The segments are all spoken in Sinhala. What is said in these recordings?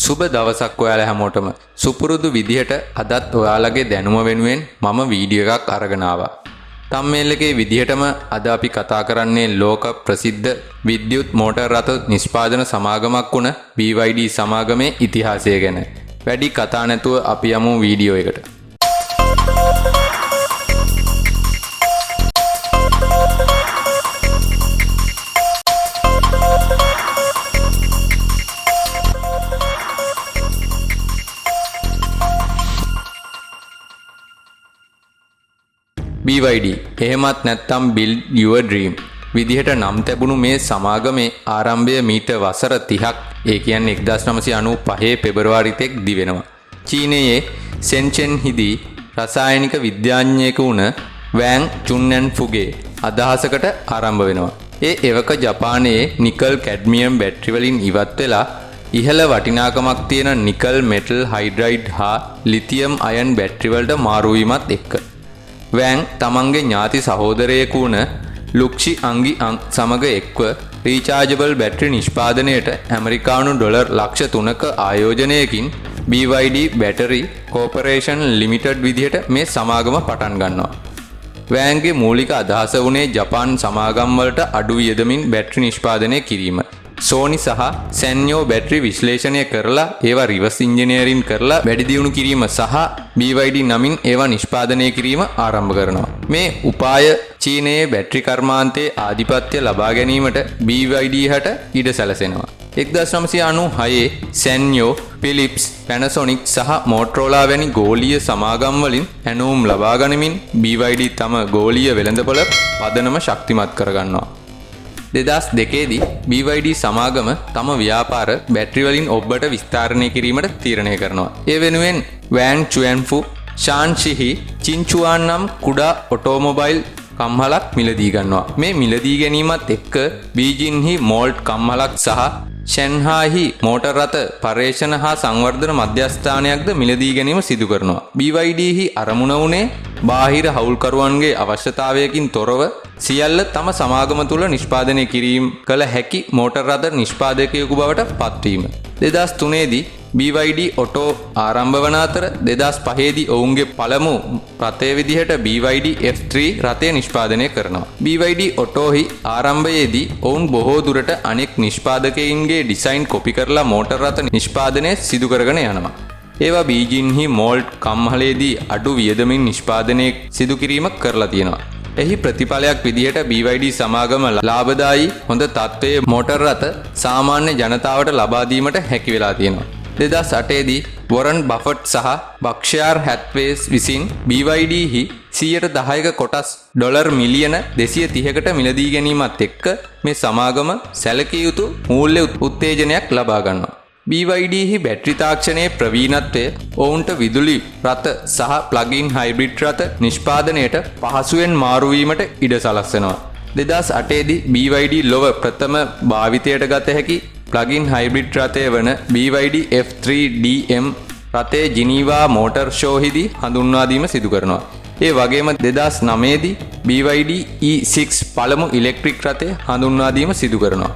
සුබ දවසක් ඔයාලා හැමෝටම. සුපුරුදු විදිහට අදත් ඔයාලගේ දැනුම වෙනුවෙන් මම වීඩියෝ එකක් අරගෙන ආවා. තම්මේල් එකේ විදිහටම අද අපි කතා කරන්නේ ලෝක ප්‍රසිද්ධ විද්‍යුත් මෝටර් රථ නිෂ්පාදන සමාගමක් වුණ BYD සමාගමේ ඉතිහාසය ගැන. වැඩි කතා නැතුව අපි යමු වීඩියෝ එකට. BYD එහෙමත් නැත්නම් Build Your Dream විදිහට නම් තැබුණු මේ සමාගමේ ආරම්භය මීට වසර 30ක් ඒ කියන්නේ 1995 පෙබරවාරි තෙක් දිවෙනවා. චීනයේ සෙන්චෙන් හිදී රසායනික විද්‍යාඥයෙකු වුණ වෑන් චුන්යන් ෆුගේ අදහසකට ආරම්භ වෙනවා. ඒ එවක ජපානයේ නිකල් කැඩ්මියම් බැටරි වලින් ඉවත් වෙලා ඉහළ වටිනාකමක් තියෙන නිකල් මෙටල් හයිඩ්‍රයිඩ් හා ලිතියම් අයන් බැටරි වලට මාරු වීමත් එක්ක වෑන් තමන්ගේ ඥාති සහෝදරයෙකු වුණ ලුක්ෂි අංගි සමග එක්ව රීචාර්ජබල් බැටරි නිෂ්පාදනයට ඇමරිකානු ඩොලර් ලක්ෂ 3ක ආයෝජනයකින් BYD බැටරි කෝපරේෂන් ලිමිටඩ් විදිහට මේ සමාගම පටන් ගන්නවා. වෑන්ගේ මූලික අදහස වුණේ ජපාන් සමාගම් වලට අඩු වියදමින් බැටරි නිෂ්පාදනය කිරීම. සෝනි සහ සැන්යෝ බැටරි විශ්ලේෂණය කරලා ඒවා රිවර්ස් ඉන්ජිනියරින් කරලා වැඩි දියුණු කිරීම සහ BYD නමින් ඒවා නිෂ්පාදනය කිරීම ආරම්භ කරනවා. මේ උපාය චීනයේ බැටරි කර්මාන්තයේ ආධිපත්‍ය ලබා ගැනීමට BYD හට ඉඩ සැලසෙනවා. 1996 සැන්යෝ, ෆිලිප්ස්, පැනසොනික් සහ මෝටරෝලා වැනි ගෝලීය සමාගම් වලින් ඇණවුම් ලබා ගනිමින් BYD තම ගෝලීය වෙළඳපොළ පදනම ශක්තිමත් කරගන්නවා. 2002 දී BYD සමාගම තම ව්‍යාපාර බැටරි වලින් ඔබට විස්තරණය කිරීමට තීරණය කරනවා. ඒ වෙනුවෙන් වෑන් චුයන්ෆු, ෂාන්ෂිහි, චින්චුවාන් නම් කුඩා ඔටෝමොබයිල් කම්හලක් මිලදී ගන්නවා. මේ මිලදී ගැනීමත් එක්ක බීජින්හි මෝල්ට් කම්හලක් සහ ෂෙන්හාහි මෝටර් රථ පර්යේෂණ හා සංවර්ධන මධ්‍යස්ථානයක්ද මිලදී ගැනීම සිදු කරනවා. BYD හි අරමුණ වුණේ බාහිර හවුල්කරුවන්ගේ අවශ්‍යතාවයකින් තොරව සියල්ල තම සමාගම තුළ නිෂ්පාදනය කිරීම කළ හැකි මෝටර් රථ නිෂ්පාදකයෙකු බවට පත්වීම. 2003 දී BYD ඔටෝ ආරම්භ වන අතර 2005 දී ඔවුන්ගේ පළමු රථය විදිහට BYD F3 රථය නිෂ්පාදනය කරනවා. BYD ඔටෝහි ආරම්භයේදී ඔවුන් බොහෝ දුරට අනෙක් නිෂ්පාදකයින්ගේ ඩිසයින් කොපි කරලා මෝටර් රථ නිෂ්පාදනය සිදු කරගෙන යනවා. ඒවා බීජින්හි මෝල්ට් කම්හලේදී අඩු වියදමින් නිෂ්පාදනය සිදු කිරීමක් කරලා තියෙනවා. එහි ප්‍රතිඵලයක් විදිහට BYD සමාගම ලාභදායී හොඳ තත්ත්වයේ මෝටර් රථ සාමාන්‍ය ජනතාවට ලබා දීමට හැකි වෙලා තියෙනවා. 2008 දී වොරන් බෆට් සහ බක්ෂයාර් හැත්වේස් විසින් BYD හි 110ක කොටස් ඩොලර් මිලියන 230කට මිලදී ගැනීමත් එක්ක මේ සමාගම සැලකිය යුතු මූල්‍ය උත්තේජනයක් ලබා ගන්නවා. BYD හි බැටරි තාක්ෂණයේ ප්‍රවීණත්වය ඔවුන්ට විදුලි රථ සහ ප්ලග්-ඉන් හයිබ්‍රිඩ් රථ නිෂ්පාදනයට පහසුවෙන් මාරු වීමට ඉඩ සලස්වනවා. 2008 දී BYD ලොව ප්‍රථම භාවිතයට ගත හැකි ප්ලග්-ඉන් හයිබ්‍රිඩ් රථය වන BYD F3 DM රථය ජිනීවා මෝටර් ෂෝහිදී හඳුන්වා දීම සිදු කරනවා. ඒ වගේම 2009 දී BYD E6 පළමු ඉලෙක්ට්‍රික් රථය හඳුන්වා දීම සිදු කරනවා.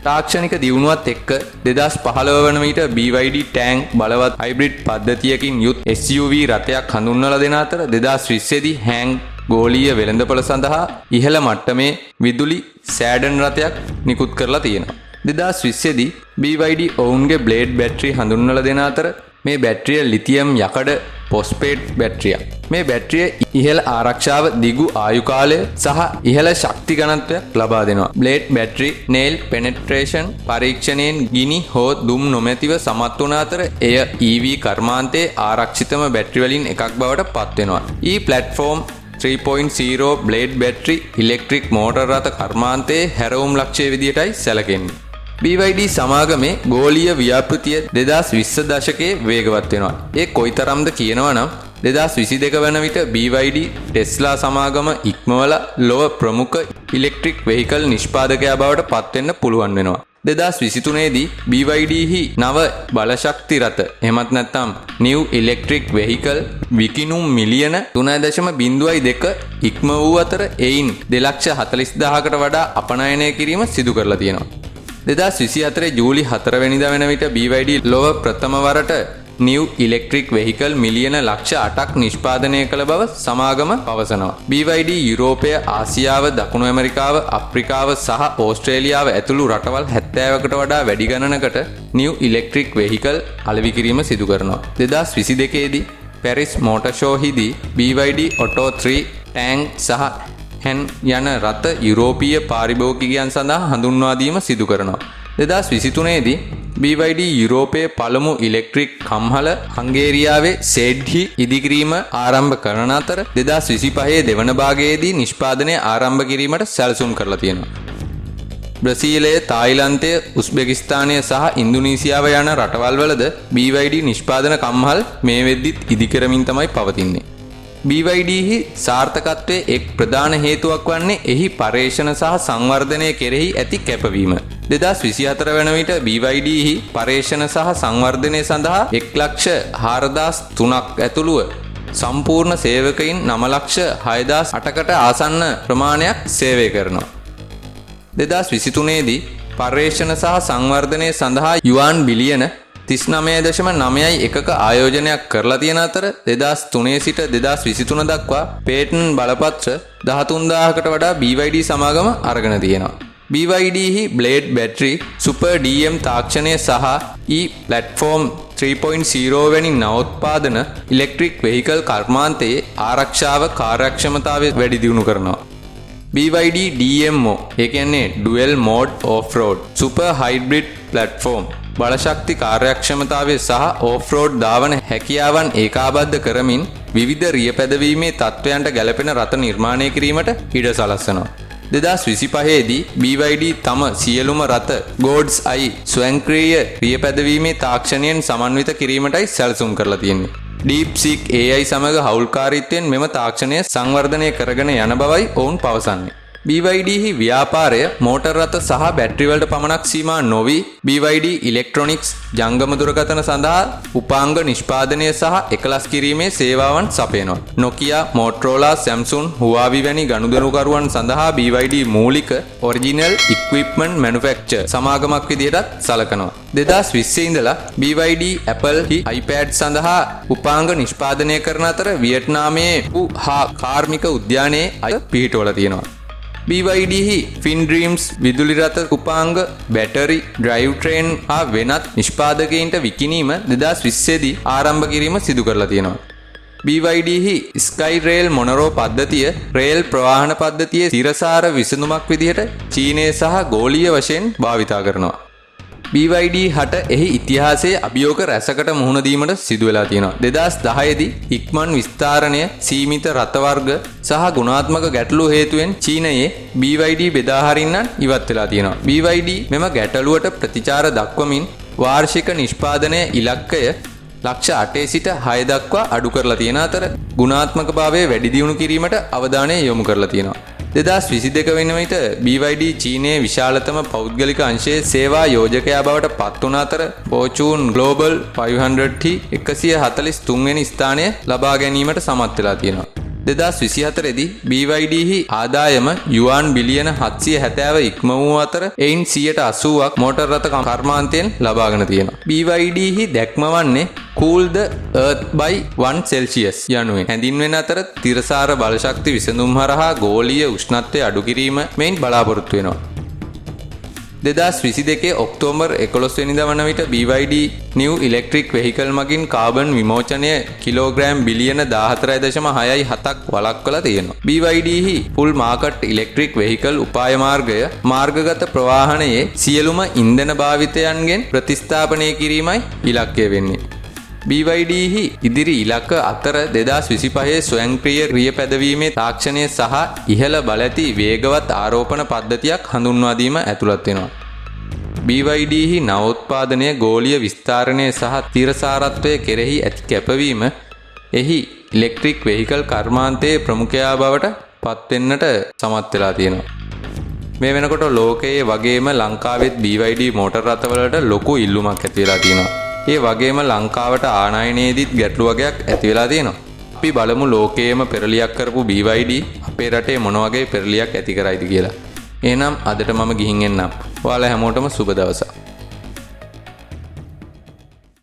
තාක්ෂණික දියුණුවත් එක්ක 2015 වන විට BYD ටැංක් බලවත් හයිබ්‍රිඩ් පද්ධතියකින් යුත් SUV රථයක් හඳුන්වලා දෙන අතර 2020 දී හැංග් ගෝලීය වෙළඳපොළ සඳහා ඉහළ මට්ටමේ විදුලි සෑඩන් රථයක් නිකුත් කරලා තියෙනවා. 2020 දී BYD ඔවුන්ගේ බ්ලේඩ් බැටරි හඳුන්වලා දෙන අතර මේ බැටරිය ලිතියම් යකඩ පොස්පේට් බැටරියක්. මේ බැටරිය ඉහළ ආරක්ෂාව, දිගු ආයු කාලය සහ ඉහළ ශක්ති ඝනත්වයක් ලබා දෙනවා. බ්ලේඩ් බැටරි නෙයිල් පෙනෙට්‍රේෂන් පරීක්ෂණයෙන් ගිනි හෝ දුම් නොමැතිව සමත් වුණ අතර එය EV කර්මාන්තයේ ආරක්ෂිතම බැටරි වලින් එකක් බවට පත් වෙනවා. E-platform 3.0 blade battery electric motor රථ කර්මාන්තයේ හැරවුම් ලක්ෂ්‍ය විදියටයි සැලකෙන්නේ. BYD සමාගමේ ගෝලීය ව්‍යාපෘතිය 2020 දශකයේ වේගවත් වෙනවා. ඒ කොයිතරම්ද කියනවා නම් 2022 වන විට BYD ටෙස්ලා සමාගම ඉක්මවලා ලොව ප්‍රමුඛ ඉලෙක්ට්‍රික් වෙහිකල් නිෂ්පාදකයා බවට පත් වෙන්න පුළුවන් වෙනවා. 2023 දී BYD හි නව බලශක්ති රථ එහෙමත් නැත්නම් new electric vehicle විකිණුම් මිලියන 3.02 ඉක්ම වූ අතර එයින් 2,40,000කට වඩා අපනයනය කිරීම සිදු කරලා තියෙනවා. 2024 ජූලි 4 වෙනිදා වෙන විට BYD ලොව ප්‍රථම වරට නිව් ඉලෙක්ට්‍රික් වෙහිකල් මිලියන ලක්ෂ 8ක් නිෂ්පාදනය කළ බව සමාගම පවසනවා. BYD යුරෝපය, ආසියාව, දකුණු ඇමරිකාව, අප්‍රිකාව සහ ඕස්ට්‍රේලියාව ඇතුළු රටවල් 70කට වඩා වැඩි ගණනකට නිව් ඉලෙක්ට්‍රික් වෙහිකල් අලෙවි කිරීම සිදු කරනවා. 2022 දී පැරිස් මෝටර් ෂෝ හිදී BYD ඔටෝ 3 ටැංක් සහ හැන් යන රථ යුරෝපීය පාරිභෝගිකයන් සඳහා හඳුන්වා දීම සිදු කරනවා. 2023 දී BYD යුරෝපයේ පළමු ඉලෙක්ට්‍රික් කම්හල හංගේරියාවේ සෙඩ්හි ඉදිකිරීම ආරම්භ කරන අතර 2025 දෙවන භාගයේදී නිෂ්පාදනය ආරම්භ කිරීමට සැලසුම් කරලා තියෙනවා. බ්‍රසීලය, තායිලන්තය, උස්බෙකිස්තානය සහ ඉන්දුනීසියාව යන රටවල්වලද BYD නිෂ්පාදන කම්හල් මේ වෙද්දිත් ඉදිකරමින් තමයි පවතින්නේ. BYDහි සාර්ථකත්වයේ එක් ප්‍රධාන හේතුවක් වන්නේ එහි පර්යේෂණ සහ සංවර්ධනය කෙරෙහි ඇති කැපවීම. 2024 වන විට BYDහි පර්යේෂණ සහ සංවර්ධනය සඳහා 1,04,003ක් ඇතුළුව සම්පූර්ණ සේවකයින් 9,06,008කට ආසන්න ප්‍රමාණයක් සේවය කරනවා. 2023 දී පර්යේෂණ සහ සංවර්ධනය සඳහා යුවාන් බිලියන 39.91ක ආයෝජනයක් කරලා තියෙන අතර 2003 සිට 2023 දක්වා පේටන්ට් බලපත්‍ර 13000කට වඩා BYD සමාගම අරගෙන තියෙනවා. BYDහි බ්ලේඩ් බැටරි, සුපර් DM තාක්ෂණය සහ E-platform 3.0 වැනි නවෝත්පාදන ඉලෙක්ට්‍රික් වෙහිකල් කර්මාන්තයේ ආරක්ෂාව කාර්යක්ෂමතාවය වැඩි දියුණු කරනවා. BYD DMO ඒ කියන්නේ Dual Mode Off-road Super Hybrid Platform බලශක්ති කාර්යක්ෂමතාවය සහ ඕෆ්-රෝඩ් ධාවන හැකියාවන් ඒකාබද්ධ කරමින් විවිධ රිය පැදවීමේ තත්ත්වයන්ට ගැලපෙන රථ නිර්මාණය කිරීමට ඉඩ සලස්වනවා. 2025 දී BYD තම සියලුම රථ God's Eye ස්වයංක්‍රීය රිය පැදවීමේ තාක්ෂණයෙන් සමන්විත කිරීමටයි සැලසුම් කරලා තියෙන්නේ. DeepSeek AI සමග හවුල්කාරීත්වයෙන් මෙම තාක්ෂණය සංවර්ධනය කරගෙන යන බවයි ඔවුන් පවසන්නේ. BYDහි ව්‍යාපාරය මෝටර් රථ සහ බැටරි වලට පමණක් සීමා නොවි BYD ඉලෙක්ට්‍රොනික්ස් ජංගම දුරකථන සඳහා උපාංග නිෂ්පාදනය සහ එකලස් කිරීමේ සේවාවන් සපයනවා. Nokia, Motorola, Samsung, Huawei වැනි ගනුදෙනුකරුවන් සඳහා BYD මූලික ඔරිජිනල් ඉක්විප්මන්ට් මැනුෆැක්චර් සමාගමක් විදිහටත් සලකනවා. 2020 ඉඳලා BYD Apple හි iPad සඳහා උපාංග නිෂ්පාදනය කරන අතර වියට්නාමයේ හා කාර්මික උද්‍යානයේ අය පිහිටවල තියෙනවා. BYDහි FinDreams විදුලි රථ උපාංග, බැටරි, ඩ්‍රයිව් ට්‍රේන් හා වෙනත් නිෂ්පාදකයින්ට විකිණීම 2020 දී ආරම්භ කිරීම සිදු කරලා තියෙනවා. BYDහි SkyRail මොනරෝ පද්ධතිය රේල් ප්‍රවාහන පද්ධතියේ තිරසාර විසඳුමක් විදිහට චීනය සහ ගෝලීය වශයෙන් භාවිතා කරනවා. BYD හට එහි ඉතිහාසයේ අභියෝග රැසකට මුහුණ දීමට සිදු වෙලා තියෙනවා. 2010 දී ඉක්මන් විස්තරණය, සීමිත රථ වර්ග සහ ගුණාත්මක ගැටලු හේතුවෙන් චීනයේ BYD බෙදා හරින්නන් ඉවත් වෙලා තියෙනවා. BYD මෙම ගැටලුවට ප්‍රතිචාර දක්වමින් වාර්ෂික නිෂ්පාදනය ඉලක්කය ලක්ෂ 8 සිට 6 දක්වා අඩු කරලා තියෙන අතර ගුණාත්මකභාවය වැඩි දියුණු කිරීමට අවධානය යොමු කරලා තියෙනවා. 2022 වෙන විට BYD චීනයේ විශාලතම පෞද්ගලික අංශයේ සේවා යෝජකයා බවට පත් වුණ අතර Fortune Global 500 හි 143 වෙනි ස්ථානය ලබා ගැනීමට සමත් වෙලා තියෙනවා. 2024 දී BYDහි ආදායම යුවාන් බිලියන 770 ඉක්ම වූ අතර එයින් 80%ක් මෝටර් රථ කර්මාන්තයෙන් ලබාගෙන තියෙනවා. BYDහි දැක්ම වන්නේ Cool the Earth by 1 Celsius යනුවෙන් හැඳින්වෙන අතර තිරසාර බලශක්ති විසඳුම් හරහා ගෝලීය උෂ්ණත්වය අඩු කිරීම මෙයින් බලාපොරොත්තු වෙනවා. 2022 ඔක්තෝබර් 11 වෙනිදා වන විට BYD නිව් ඉලෙක්ට්‍රික් වෙහිකල් මගින් කාබන් විමෝචනය කිලෝග්‍රෑම් බිලියන 14.67ක් වළක්වලා තියෙනවා. BYDහි ෆුල් මාකට් ඉලෙක්ට්‍රික් වෙහිකල් උපාය මාර්ගය මාර්ගගත ප්‍රවාහනයේ සියලුම ඉන්ධන භාවිතයන්ගෙන් ප්‍රතිස්ථාපනය කිරීමයි ඉලක්කය වෙන්නේ. BYDහි ඉදිරි ඉලක්ක අතර 2025 ස්වයංක්‍රීය රිය පැදවීමේ තාක්ෂණය සහ ඉහළ බලැති වේගවත් ආරෝපණ පද්ධතියක් හඳුන්වා දීම ඇතුළත් වෙනවා. BYDහි නවෝත්පාදනය, ගෝලීය විස්තරණය සහ තිරසාරත්වය කෙරෙහි ඇති කැපවීම එහි ඉලෙක්ට්‍රික් වෙහිකල් කර්මාන්තයේ ප්‍රමුඛයා බවට පත්වෙන්නට සමත් වෙලා තියෙනවා. මේ වෙනකොට ලෝකයේ වගේම ලංකාවෙත් BYD මෝටර් රථවලට ලොකු ඉල්ලුමක් ඇති වෙලා තියෙනවා. ඒ වගේම ලංකාවට ආනයනයේදීත් ගැටලු වගේක් ඇති වෙලා තියෙනවා. අපි බලමු ලෝකයේම පෙරලියක් කරපු BYD අපේ රටේ මොන වගේ පෙරලියක් ඇති කරයිද කියලා. එහෙනම් අදට මම ගිහින් එන්නම්. ඔයාලා හැමෝටම සුබ දවසක්.